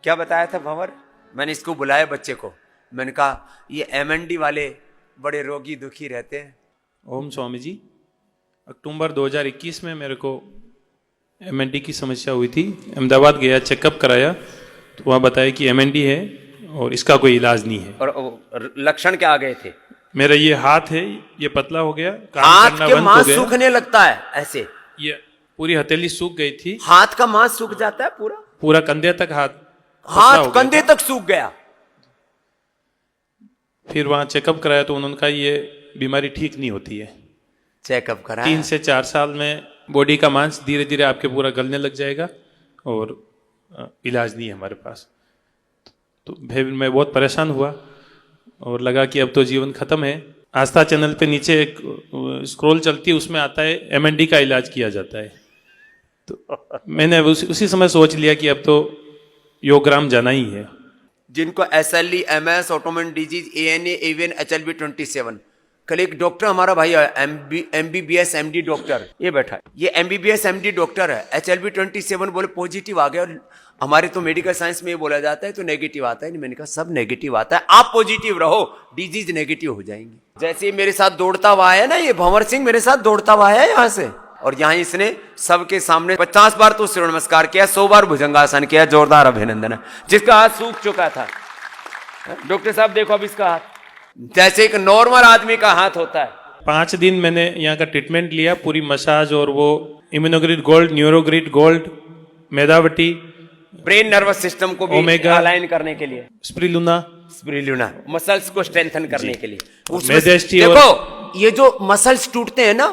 क्या बताया था भंवर? मैंने इसको बुलाया बच्चे को, मैंने कहा ये MND वाले बड़े रोगी दुखी रहते हैं। ओम स्वामी जी, अक्टूबर 2021 में मेरे को MND की समस्या हुई थी। अहमदाबाद गया, चेकअप कराया तो वहाँ बताया कि MND है और इसका कोई इलाज नहीं है। और लक्षण क्या आ गए थे? मेरा ये हाथ है, ये पतला हो गया, काम हाथ करना के बंद हो मांस गया। सूखने लगता है ऐसे, ये पूरी हथेली सूख गई थी, हाथ का मांस सूख जाता है पूरा, पूरा कंधे तक हाथ हाथ कंधे तक सूख गया। फिर वहाँ चेकअप कराया तो उन्होंने कहा ये बीमारी ठीक नहीं होती है। चेकअप कराया, 3 से 4 साल में बॉडी का मांस धीरे धीरे आपके पूरा गलने लग जाएगा और इलाज नहीं है हमारे पास। तो फिर मैं बहुत परेशान हुआ और लगा कि अब तो जीवन खत्म है। आस्था चैनल पे नीचे एक स्क्रॉल चलती है, उसमें आता है MND का इलाज किया जाता है। तो मैंने उसी समय सोच लिया कि अब तो योगग्राम जाना ही है। जिनको SLE, MS, autoimmune disease, ANA, AVN, HLB 27, कल एक डॉक्टर हमारा भाई है, MBBS MD डॉक्टर, ये बैठा है, ये MBBS MD डॉक्टर है, HLB 27 बोले पॉजिटिव आ गया। और हमारे तो मेडिकल साइंस में ये बोला जाता है तो नेगेटिव आता है। नहीं, मैंने कहा सब नेगेटिव आता है, आप पॉजिटिव रहो, डिजीज नेगेटिव हो जाएंगी। जैसे ही मेरे साथ दौड़ता हुआ आया ना, ये भंवर सिंह मेरे साथ दौड़ता हुआ आया यहाँ से, और यहाँ इसने सबके सामने 50 बार तो सूर्य नमस्कार किया, 100 बार भुजंगासन किया, जोरदार अभिनंदन है। जिसका हाथ सूख चुका था, डॉक्टर साहब देखो अब इसका हाथ जैसे एक नॉर्मल आदमी का हाथ होता है। 5 दिन मैंने यहाँ का ट्रीटमेंट लिया, पूरी मसाज और वो immunogrid gold, neurogrid gold, Medhavati, brain nervous system को भी ओमेगा, अलाइन करने के लिए स्पिरुलिना, मसल्स को स्ट्रेंथन करने के लिए। देखो ये जो मसल्स टूटते हैं ना,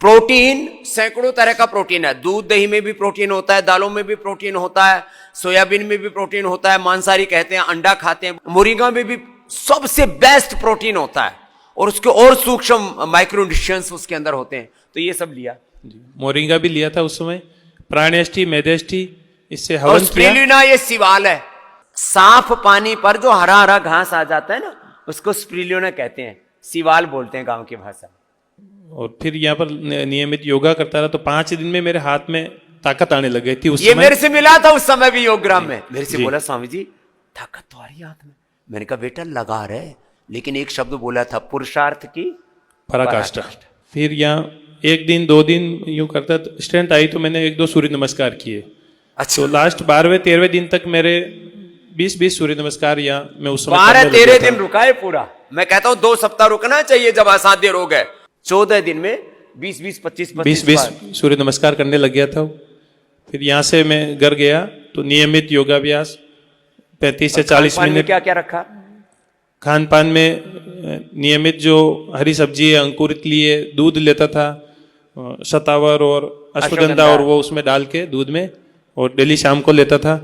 प्रोटीन सैकड़ों तरह का प्रोटीन है। दूध दही में भी प्रोटीन होता है, दालों में भी प्रोटीन होता है, सोयाबीन में भी प्रोटीन होता है, मांसाहारी कहते हैं, अंडा खाते हैं, मोरिंगा में भी सबसे बेस्ट प्रोटीन होता है, और उसके और सूक्ष्म माइक्रोन्यूट्रिएंट्स उसके अंदर होते हैं। तो ये सब लिया, मोरिंगा भी लिया था उस समय, प्राणेष्टि, मेदेष्टि, इससे हवन किया। स्पिरुलिना ये सिवाल है, साफ पानी पर जो हरा हरा घास आ जाता है ना, उसको स्पिरुलिना कहते हैं, सिवाल बोलते हैं गांव की भाषा। और फिर यहाँ पर नियमित योगा करता रहा तो 5 दिन में मेरे हाथ में ताकत आने लग गई थी। उस ये समय मेरे से मिला था उस समय भी योगग्राम में, मेरे से बोला स्वामी जी ताकत तो आ रही है हाथ में। मैंने कहा बेटा लगा रहे, लेकिन एक शब्द बोला था, पुरुषार्थ की पराकाष्ठा। फिर यहाँ 1 दिन 2 दिन यूं करता, स्ट्रेंथ आई तो मैंने 1-2 सूर्य नमस्कार किए। अच्छा, तो लास्ट 12वें-13वें दिन तक मेरे 20-20 सूर्य नमस्कार यहाँ मैं उस समय 12-13 दिन रुका है पूरा। मैं कहता हूँ 2 सप्ताह रुकना चाहिए जब असाध्य रोग है। 14 दिन में 20-20, 25-25 सूर्य नमस्कार करने लग गया था। फिर यहाँ से मैं घर गया तो नियमित योगाभ्यास 35 से 40 मिनट। क्या क्या रखा खान पान में? नियमित जो हरी सब्जी है, अंकुरित लिए, दूध लेता था, शतावर और अश्वगंधा और वो उसमें डाल के दूध में, और डेली शाम को लेता था।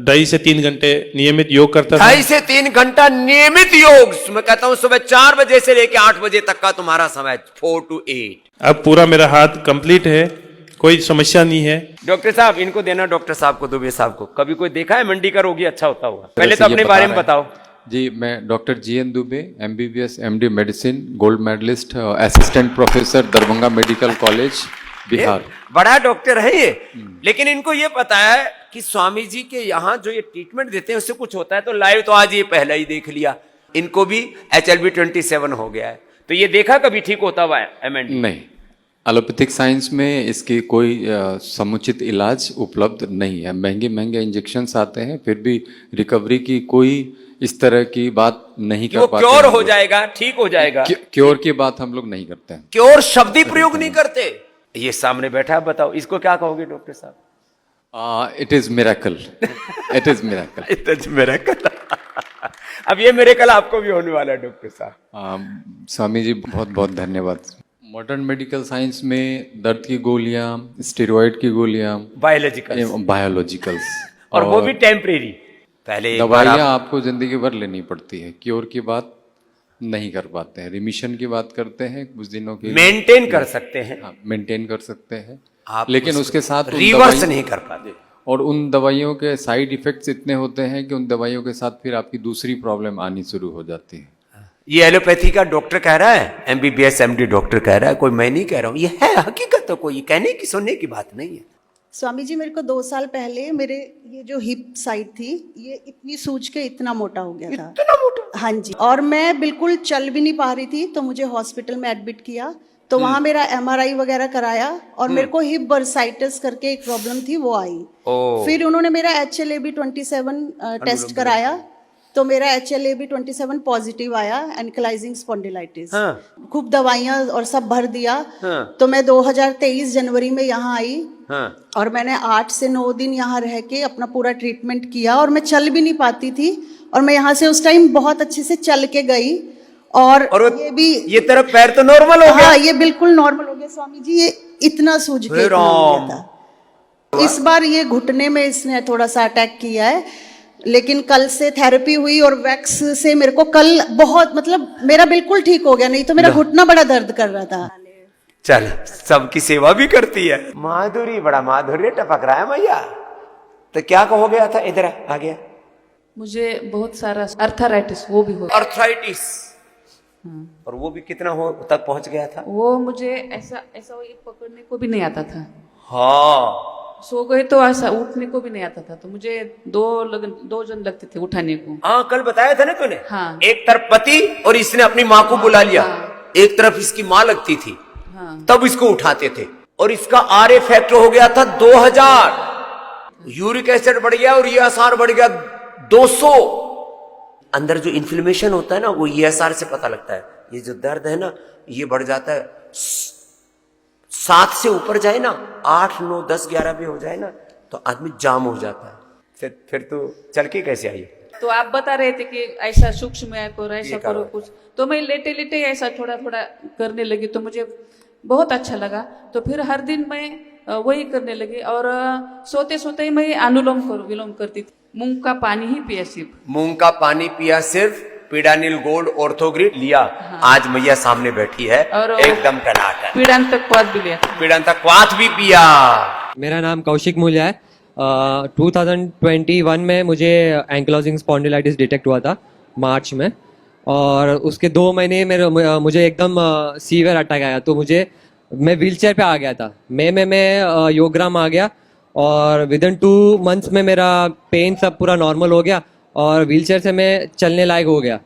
2.5 से 3 घंटे नियमित योग करता था। 2.5 से 3 घंटा नियमित योग। मैं कहता हूँ सुबह 4 बजे से लेकर 8 बजे तक का तुम्हारा समय, 4 to 8। अब पूरा मेरा हाथ कंप्लीट है, कोई समस्या नहीं है। डॉक्टर साहब इनको देना, डॉक्टर साहब को, दुबे साहब को। कभी कोई देखा है मंडी का रोगी अच्छा होता हुआ? पहले तो अपने बारे में बताओ। जी, मैं doctor GN Dubey, MBBS MD medicine, gold medallist, assistant professor, Darbhanga medical college, Bihar. बड़ा डॉक्टर है ये, लेकिन इनको ये पता है कि स्वामी जी के यहाँ जो ये ट्रीटमेंट देते हैं उससे कुछ होता है। तो लाइव तो आज ये पहला ही देख लिया, इनको भी HLB 27 हो गया है। तो ये देखा कभी ठीक होता हुआ है MND? नहीं, एलोपैथिक साइंस में इसकी कोई समुचित इलाज उपलब्ध नहीं है। महंगे महंगे इंजेक्शंस आते हैं, फिर भी रिकवरी की कोई इस तरह की बात नहीं कर पाते। क्योर हो जाएगा, ठीक हो जाएगा, क्योर की बात हम लोग नहीं करते हैं। क्योर शब्द ही प्रयोग नहीं करते। ये सामने बैठा है, बताओ इसको क्या कहोगे डॉक्टर साहब? It is miracle, it is miracle, it is miracle. अब ये मिरेकल आपको भी होने वाला है डॉक्टर साहब। स्वामी जी बहुत बहुत धन्यवाद। मॉडर्न मेडिकल साइंस में दर्द की गोलियां, स्टेरॉइड की गोलियां, बायोलॉजिकल्स, और वो भी टेम्परेरी। पहले दवाइयां आपको जिंदगी भर लेनी पड़ती है, क्योर की बात नहीं कर पाते हैं। रिमिशन की बात करते हैं, कुछ दिनों की मेंटेन कर सकते हैं, मेंटेन कर सकते हैं आप, लेकिन उसके साथ रिवर्स नहीं कर पाते। और उन दवाइयों के साइड इफेक्ट्स इतने होते हैं कि उन दवाइयों के साथ फिर आपकी दूसरी प्रॉब्लम आनी शुरू हो जाती है। ये एलोपैथी का डॉक्टर कह रहा है, MBBS MD डॉक्टर कह रहा है, कोई मैं नहीं कह रहा हूं, ये है हकीकत। तो कोई कहने की सुनने की बात नहीं है। स्वामी जी, मेरे को 2 साल पहले मेरे ये जो हिप साइड थी, ये इतनी सूज के इतना मोटा हो गया था। इतना मोटा? हाँ जी। और मैं बिल्कुल चल भी नहीं पा रही थी, तो मुझे हॉस्पिटल में एडमिट किया, तो वहां मेरा MRI वगैरह कराया और मेरे को हिप बर्साइटिस करके एक प्रॉब्लम थी, वो आई। फिर उन्होंने मेरा HLA-B27 टेस्ट कराया, तो मेरा HLA-B27 पॉजिटिव आया, एनकलाइजिंग स्पॉन्डिलाइटिस। खूब दवाइयां और सब भर दिया। तो मैं 2023 जनवरी में यहाँ आई और मैंने 8 से 9 दिन यहाँ रह के अपना पूरा ट्रीटमेंट किया, और मैं चल भी नहीं पाती थी, और मैं यहाँ से उस टाइम बहुत अच्छे से चल के गई। और ये भी, ये तरफ पैर तो नॉर्मल हो गया? हाँ, ये बिल्कुल नॉर्मल हो गया स्वामी जी। ये इतना सूज के इतना हो गया था। इस बार ये घुटने में इसने थोड़ा सा अटैक किया है, लेकिन कल से थेरेपी हुई और वैक्स से मेरे को कल बहुत, मतलब मेरा बिल्कुल ठीक हो गया, नहीं तो मेरा घुटना बड़ा दर्द कर रहा था। चल, सबकी सेवा भी करती है। माधुरी, बड़ा माधुर्य टपक रहा है मैया। तो क्या हो गया था? इधर आ गया। मुझे बहुत सारा अर्थराइटिस, वो भी हो, अर्थराइटिस। और वो भी कितना हो तक पहुंच गया था? वो मुझे ऐसा ऐसा ये पकड़ने को भी नहीं आता था। हाँ, सो गए तो ऐसा उठने को भी नहीं आता था, तो मुझे 2 जन लगते थे उठाने को। हाँ, कल बताया था ना तूने। हाँ। एक तरफ पति और इसने अपनी माँ को बुला लिया। हाँ। एक तरफ इसकी माँ लगती थी। हाँ। तब इसको उठाते थे, और इसका RA फैक्टर हो गया था 2000, यूरिक एसिड बढ़ गया और ESR बढ़ गया 200। अंदर जो इन्फ्लेमेशन होता है ना, वो ESR से पता लगता है। ये जो दर्द है ना, ये बढ़ जाता है। 7 से ऊपर जाए ना, 8, 9, 10, 11 भी हो जाए ना, तो आदमी जाम हो जाता है। फिर तो चल के कैसे आई? तो आप बता रहे थे कि ऐसा सूक्ष्म है, करो ऐसा करो कुछ, तो मैं लेटे लेटे ऐसा थोड़ा थोड़ा करने लगी, तो मुझे बहुत अच्छा लगा। तो फिर हर दिन मैं वही करने लगी, और सोते सोते ही मैं अनुलोम विलोम करती थी। मूंग का पानी ही पिया सिर्फ, मूंग का पानी पिया सिर्फ, पीडानिल गोल्ड ऑर्थोग्रिड लिया। हाँ। आज मैया सामने बैठी है और एकदम टनाटन। पीड़ांतकवाद भी लिया, पीड़ांतकवाद भी पिया। मेरा नाम कौशिक मूल्य है। 2021 में मुझे एंकलोजिंग स्पॉन्डिलाइटिस डिटेक्ट हुआ था मार्च में, और उसके 2 महीने मुझे एकदम सीवियर अटैक आया, तो मैं व्हीलचेयर पे आ गया था। मैं योगराम आ गया, और विदिन 2 मंथ्स में मेरा पेन सब पूरा नॉर्मल हो गया, और व्हीलचेयर से मैं चलने लायक हो गया।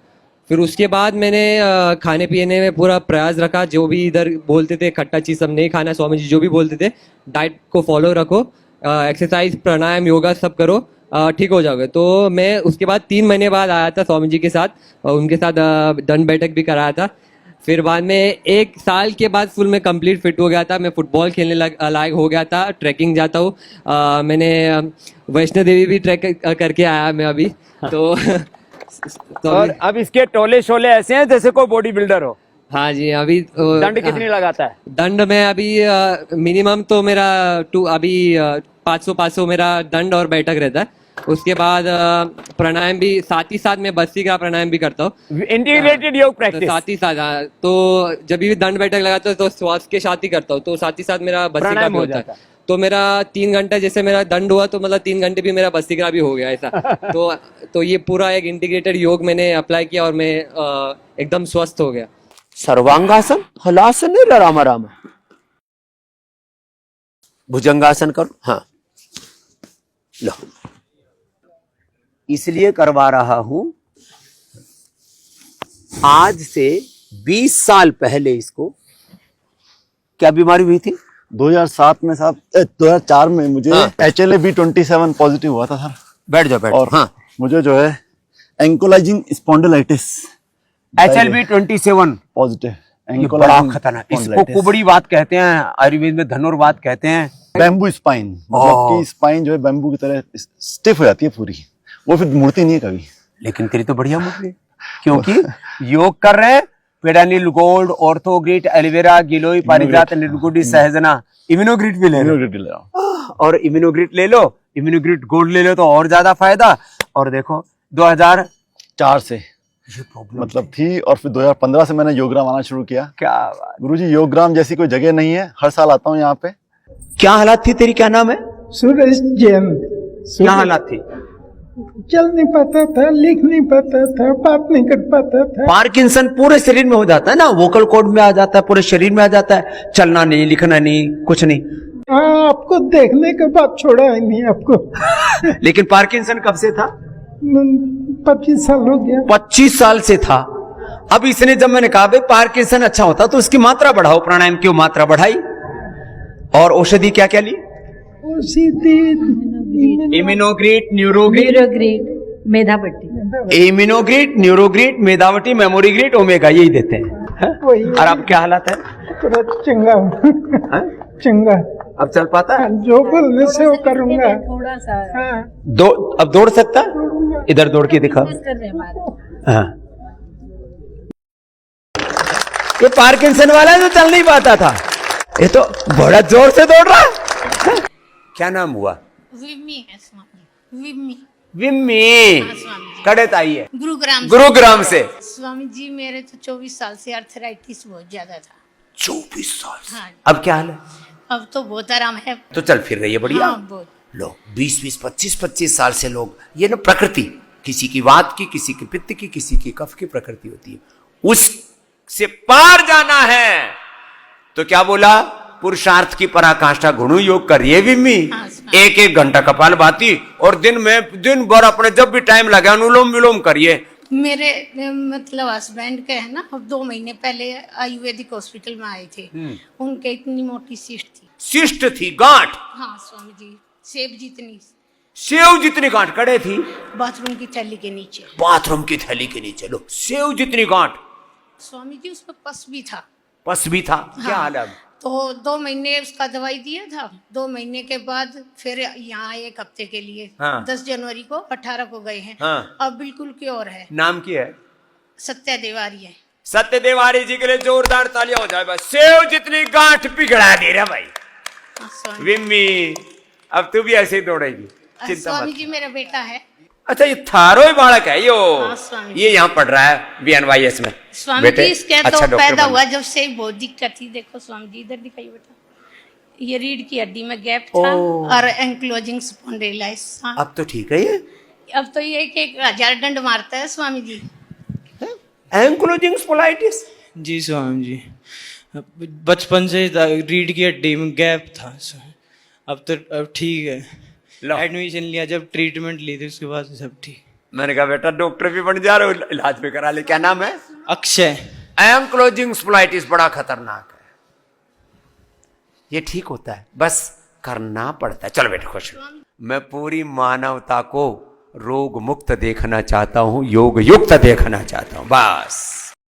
फिर उसके बाद मैंने खाने पीने में पूरा प्रयास रखा, जो भी इधर बोलते थे खट्टा चीज़ सब नहीं खाना, स्वामी जी जो भी बोलते थे, डाइट को फॉलो रखो, एक्सरसाइज प्राणायाम योगा सब करो, ठीक हो जाओगे। तो मैं उसके बाद 3 महीने बाद आया था स्वामी जी के साथ, उनके साथ दंड बैठक भी कराया था। फिर बाद में 1 साल के बाद फुल में कंप्लीट फिट हो गया था। मैं फुटबॉल खेलने लायक हो गया था, ट्रैकिंग जाता हूँ। मैंने वैष्णो देवी भी ट्रैक करके आया मैं अभी। तो और अब इसके टोले शोले ऐसे हैं जैसे कोई बॉडी बिल्डर हो। हाँ जी। अभी दंड कितनी लगाता है? दंड में अभी मिनिमम तो मेरा 500 मेरा दंड और बैठक रहता है। उसके बाद प्राणायाम भी साथ ही साथ मैं बस्ती का प्राणायाम भी करता हूँ, इंटीग्रेटेड योग प्रैक्टिस। साथ ही साथ तो जब भी दंड बैठक लगाता हूँ तो श्वास के साथ ही करता हूँ, तो साथ ही साथ मेरा बस्तिका भी होता है। तो मेरा 3 घंटा जैसे मेरा दंड हुआ, तो मतलब 3 घंटे भी मेरा बस्तिका भी हो गया ऐसा। तो ये पूरा एक इंटीग्रेटेड योग मैंने अप्लाई किया, और मैं एकदम स्वस्थ हो गया। सर्वांगासन, हलासन है, रामा रामा। भुजंगासन करो। हाँ, लो, इसलिए करवा रहा हूं, आज से 20 साल पहले इसको क्या बीमारी हुई थी? 2007 में साहब, 2004 में मुझे HLA-B27 पॉजिटिव हुआ था सर। बैठ जाओ। और हाँ, मुझे जो है एंकोलाइजिंग स्पॉन्डिलाइटिस HLB-27 पॉजिटिव। ये बड़ा खतरनाक, इसको कुबड़ी बात कहते हैं, आयुर्वेद में धनुर्वात कहते हैं। बैम्बू स्पाइन, मतलब कि स्पाइन जो है बैम्बू की तरह स्टिफ हो जाती है पूरी, वो फिर मुड़ती नहीं है कभी। लेकिन तेरी तो बढ़िया मुड़ गई, क्योंकि योग कर रहे हैं। पेडानिल गोल्ड, ऑर्थोग्रिट, एलोवेरा, गिलोय, पारिजात, निर्गुडी, सहजना, इम्यूनोग्रिट भी ले लो। और इम्यूनोग्रिट ले लो, इम्यूनोग्रिट गोल्ड ले लो तो और ज्यादा फायदा। और देखो 2004 से मतलब थी, और फिर 2015 से मैंने योगराम आना शुरू किया। क्या बात गुरुजी, योगराम जैसी कोई जगह नहीं है, हर साल आता हूँ यहाँ पे। क्या हालात थी तेरी? क्या नाम है? सुरेश जैन। क्या हालात थी? चल नहीं पाता था, लिख नहीं पाता था, बात नहीं कर पाता था। पार्किंसन पूरे शरीर में हो जाता है ना, वोकल कॉर्ड में आ जाता है, पूरे शरीर में आ जाता है, चलना नहीं, लिखना नहीं, कुछ नहीं। हाँ, आपको देखने के बाद छोड़ा ही नहीं आपको। लेकिन पार्किंसन कब से था? 25 साल हो गया। 25 साल से था। अब इसने जब मैंने कहा भाई पार्किंसन अच्छा होता तो उसकी मात्रा बढ़ाओ, प्राणायाम की मात्रा बढ़ाई और औषधि क्या क्या ली? इम्यूनोग्रीट, न्यूरोग्रीट, मेधावटी, इम्यूनोग्रीट, न्यूरोग्रीट, मेधावटी, मेमोरीग्रीट, ओमेगा, यही देते हैं। वही और अब क्या हालत है? पूरा चंगा हाँ? चंगा। अब चल पाता है? जो बोलने से वो करूंगा। थोड़ा सा हाँ, अब दौड़ सकता? इधर दौड़ के दिखा। कर रहे हमारे। हाँ। ये पार्किंसन वाला है जो चल नहीं पाता था, ये तो बड़ा जोर से दौड़ रहा है। क्या नाम हुआ? विम्मी है स्वामी, विम्मी। विम्मी। हाँ, स्वामी जी। कड़े आई है गुरुग्राम से। स्वामी जी मेरे तो 24 साल से अर्थराइटिस बहुत ज्यादा था। 24 साल से। हाँ। अब क्या हाल है? अब तो बहुत आराम है। तो चल फिर रही है बढ़िया। हाँ, बहुत। लोग 20-20, 25-25 साल से लोग, ये ना प्रकृति, किसी की वात की, किसी की पित्त की, किसी की कफ की प्रकृति होती है, उससे पार जाना है तो क्या बोला? पुरुषार्थ की पराकाष्ठा गुणु योग करिए विम्मी। हाँ, 1-1 घंटा कपाल भाती और दिन भर अपने जब भी टाइम लगे अनुलोम विलोम करिए। मेरे मतलब हस्बैंड के है ना, अब 2 महीने पहले आयुर्वेदिक हॉस्पिटल में आए थे। उनके इतनी मोटी सिस्ट थी। शिष्ट थी, गांठ, हाँ स्वामी जी, सेब जितनी, सेव जितनी गांठ कड़े थी, बाथरूम की थैली के नीचे। बाथरूम की थैली के नीचे लो, सेव जितनी गांठ। स्वामी जी उसमें पस भी था। पस भी था। क्या हाँ। हाल है अब? तो 2 महीने उसका दवाई दिया था। 2 महीने के बाद फिर यहाँ 1 हफ्ते के लिए। हाँ। 10 जनवरी को 18 को गए हैं। हाँ। अब बिल्कुल क्योर है। नाम की है? सत्या देवारी है। सत्यदेवारी जी के लिए जोरदार तालियां हो जाए बस। सेव जितनी गांठ पिघला दे रहा भाई। हाँ, स्वामी विम्मी, अब तू भी ऐसे ही दौड़ेगी, चिंता स्वामी मत। जी मेरा बेटा है। अच्छा, ये थारो ही बालक है यो? हाँ, स्वामी जी। ये यहाँ पढ़ रहा है VNYS में। स्वामी बेटे, जी इसके अच्छा तो डॉक्टर पैदा बन। हुआ जब से बहुत दिक्कत थी। देखो स्वामी जी इधर दिखाइए बेटा, ये रीढ़ की हड्डी में गैप था और एंक्लोजिंग स्पॉन्डिलाइटिस। हाँ। अब तो ठीक है ये? अब तो ये कि 1000 डंड मारता है स्वामी जी। Ankylosing spondylitis? जी स्वामी जी, बचपन से रीढ़ की हड्डी में गैप था। अब तो अब ठीक लो। है। एडमिशन लिया, जब ट्रीटमेंट ली थी उसके बाद से सब ठीक। मैंने कहा बेटा डॉक्टर भी बन जा रहे हो, इलाज भी करा ले। क्या नाम है? अक्षय। एंक्लोजिंग स्पॉन्डिलाइटिस बड़ा खतरनाक है। ये ठीक होता है, बस करना पड़ता है। चलो बेटा खुश हो। मैं पूरी मानवता को रोग मुक्त देखना चाहता हूं, योग युक्त देखना चाहता हूं, बस।